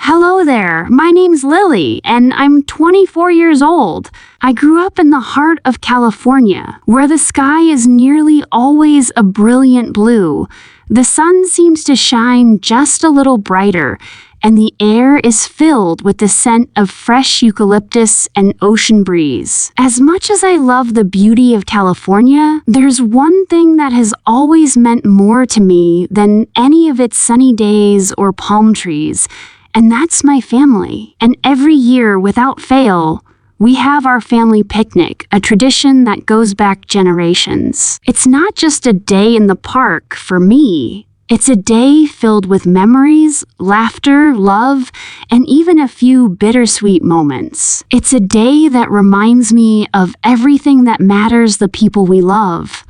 Hello there, my name's Lily, and I'm 24 years old. I grew up in the heart of California, where the sky is nearly always a brilliant blue. The sun seems to shine just a little brighter, and the air is filled with the scent of fresh eucalyptus and ocean breeze. As much as I love the beauty of California, there's one thing that has always meant more to me than any of its sunny days or palm trees, and that's my family. And every year, without fail, we have our family picnic, a tradition that goes back generations. It's not just a day in the park for me. It's a day filled with memories, laughter, love, and even a few bittersweet moments. It's a day that reminds me of everything that matters, the people we love,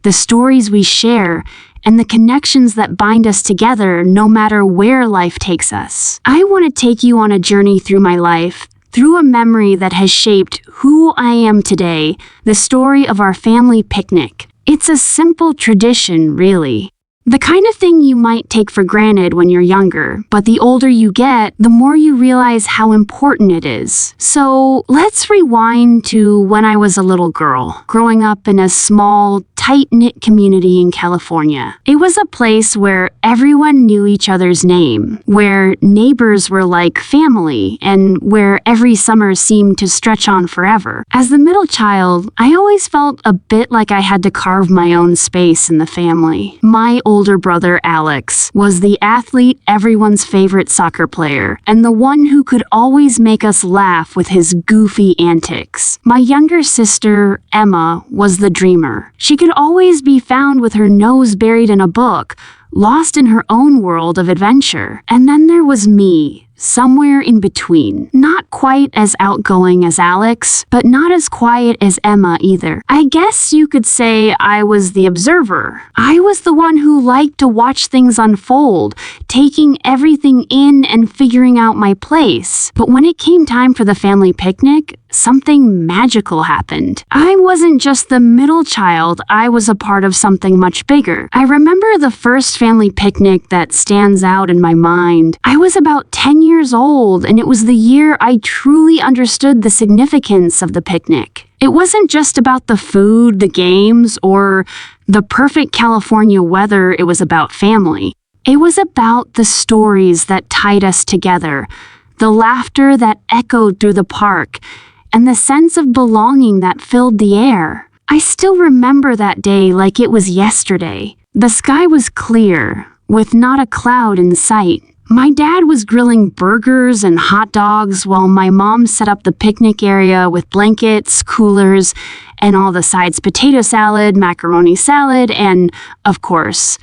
the stories we share, and the connections that bind us together no matter where life takes us. I want to take you on a journey through my life, through a memory that has shaped who I am today, the story of our family picnic. It's a simple tradition, really. The kind of thing you might take for granted when you're younger, but the older you get, the more you realize how important it is. So let's rewind to when I was a little girl, growing up in a small, tight-knit community in California. It was a place where everyone knew each other's name, where neighbors were like family, and where every summer seemed to stretch on forever. As the middle child, I always felt a bit like I had to carve my own space in the family. My older brother, Alex, was the athlete, everyone's favorite soccer player, and the one who could always make us laugh with his goofy antics. My younger sister, Emma, was the dreamer. She could always be found with her nose buried in a book, lost in her own world of adventure. And then there was me, somewhere in between. Not quite as outgoing as Alex, but not as quiet as Emma either. I guess you could say I was the observer. I was the one who liked to watch things unfold, taking everything in and figuring out my place. But when it came time for the family picnic, something magical happened. I wasn't just the middle child, I was a part of something much bigger. I remember the first family picnic that stands out in my mind. I was about 10 years old, and it was the year I truly understood the significance of the picnic. It wasn't just about the food, the games, or the perfect California weather. It was about family. It was about the stories that tied us together, the laughter that echoed through the park, and the sense of belonging that filled the air. I still remember that day like it was yesterday. The sky was clear, with not a cloud in sight. My dad was grilling burgers and hot dogs while my mom set up the picnic area with blankets, coolers, and all the sides: potato salad, macaroni salad, and, of course,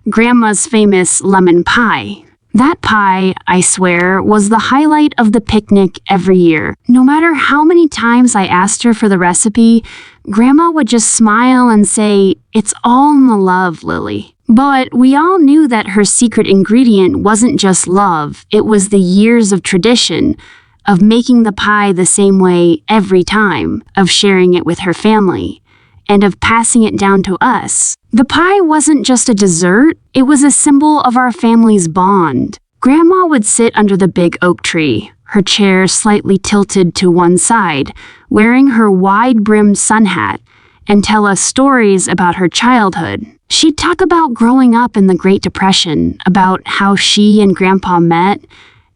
Grandma's famous lemon pie. That pie, I swear, was the highlight of the picnic every year. No matter how many times I asked her for the recipe, Grandma would just smile and say, "It's all in the love, Lily." But we all knew that her secret ingredient wasn't just love. It was the years of tradition, of making the pie the same way every time, of sharing it with her family, and of passing it down to us. The pie wasn't just a dessert, it was a symbol of our family's bond. Grandma would sit under the big oak tree, her chair slightly tilted to one side, wearing her wide-brimmed sun hat, and tell us stories about her childhood. She'd talk about growing up in the Great Depression, about how she and Grandpa met,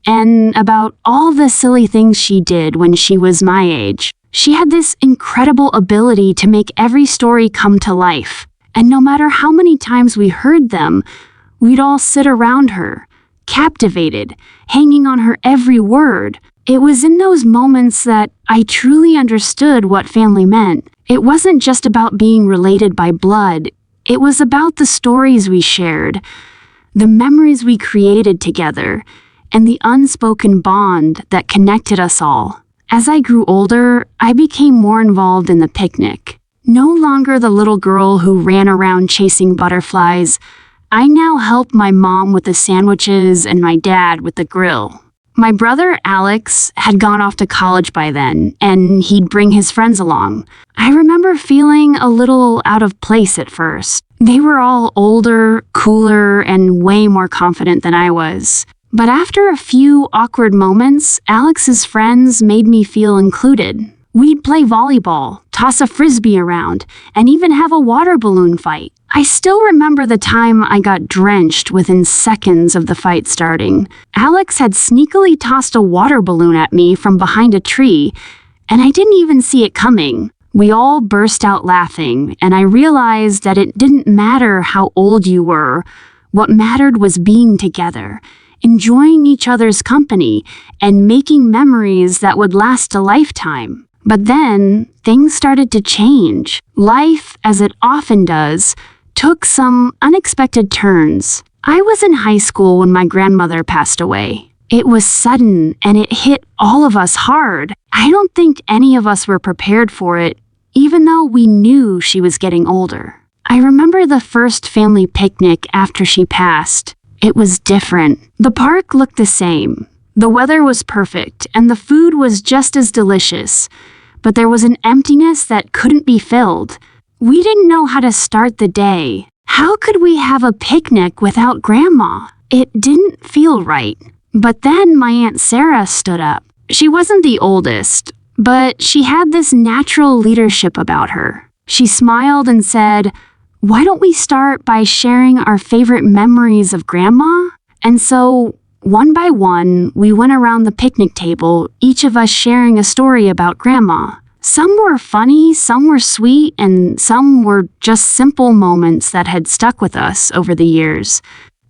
and about all the silly things she did when she was my age. She had this incredible ability to make every story come to life, and no matter how many times we heard them, we'd all sit around her, captivated, hanging on her every word. It was in those moments that I truly understood what family meant. It wasn't just about being related by blood. It was about the stories we shared, the memories we created together, and the unspoken bond that connected us all. As I grew older, I became more involved in the picnic. No longer the little girl who ran around chasing butterflies, I now help my mom with the sandwiches and my dad with the grill. My brother, Alex, had gone off to college by then, and he'd bring his friends along. I remember feeling a little out of place at first. They were all older, cooler, and way more confident than I was. But after a few awkward moments, Alex's friends made me feel included. We'd play volleyball, toss a frisbee around, and even have a water balloon fight. I still remember the time I got drenched within seconds of the fight starting. Alex had sneakily tossed a water balloon at me from behind a tree, and I didn't even see it coming. We all burst out laughing, and I realized that it didn't matter how old you were. What mattered was being together, enjoying each other's company, and making memories that would last a lifetime. But then, things started to change. Life, as it often does, took some unexpected turns. I was in high school when my grandmother passed away. It was sudden, and it hit all of us hard. I don't think any of us were prepared for it, even though we knew she was getting older. I remember the first family picnic after she passed. It was different. The park looked the same. The weather was perfect, and the food was just as delicious. But there was an emptiness that couldn't be filled. We didn't know how to start the day. How could we have a picnic without Grandma? It didn't feel right. But then my Aunt Sarah stood up. She wasn't the oldest, but she had this natural leadership about her. She smiled and said, "Why don't we start by sharing our favorite memories of Grandma?" And so, one by one, we went around the picnic table, each of us sharing a story about Grandma. Some were funny, some were sweet, and some were just simple moments that had stuck with us over the years.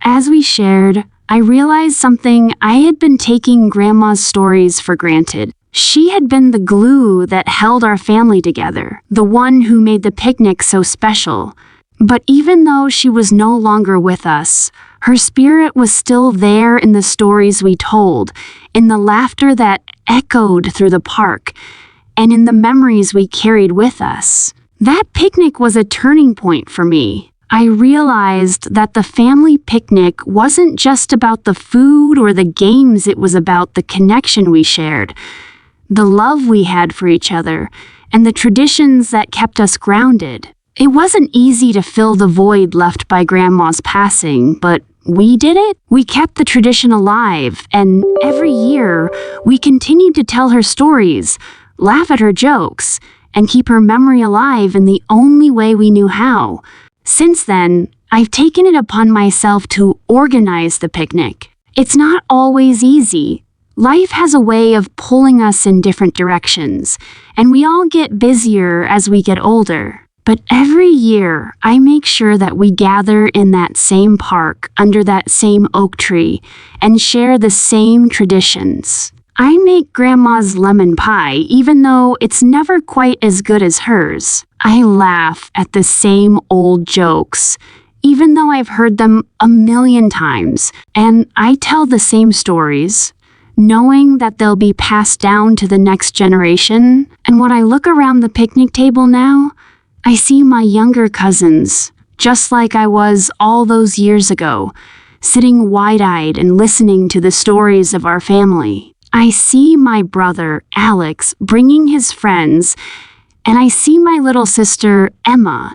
As we shared, I realized something. I had been taking Grandma's stories for granted. She had been the glue that held our family together, the one who made the picnic so special. But even though she was no longer with us, her spirit was still there in the stories we told, in the laughter that echoed through the park, and in the memories we carried with us. That picnic was a turning point for me. I realized that the family picnic wasn't just about the food or the games, it was about the connection we shared, the love we had for each other, and the traditions that kept us grounded. It wasn't easy to fill the void left by Grandma's passing, but we did it. We kept the tradition alive, and every year, we continued to tell her stories, laugh at her jokes, and keep her memory alive in the only way we knew how. Since then, I've taken it upon myself to organize the picnic. It's not always easy. Life has a way of pulling us in different directions, and we all get busier as we get older. But every year, I make sure that we gather in that same park under that same oak tree and share the same traditions. I make Grandma's lemon pie, even though it's never quite as good as hers. I laugh at the same old jokes, even though I've heard them a million times, and I tell the same stories, knowing that they'll be passed down to the next generation. And when I look around the picnic table now, I see my younger cousins, just like I was all those years ago, sitting wide-eyed and listening to the stories of our family. I see my brother, Alex, bringing his friends, and I see my little sister, Emma,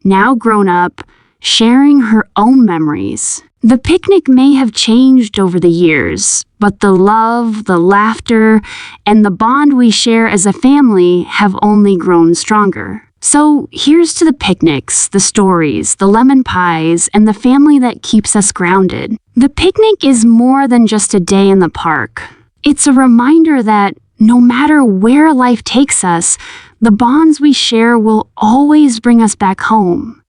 now grown up, sharing her own memories. The picnic may have changed over the years, but the love, the laughter, and the bond we share as a family have only grown stronger. So here's to the picnics, the stories, the lemon pies, and the family that keeps us grounded. The picnic is more than just a day in the park. It's a reminder that no matter where life takes us, the bonds we share will always bring us back home.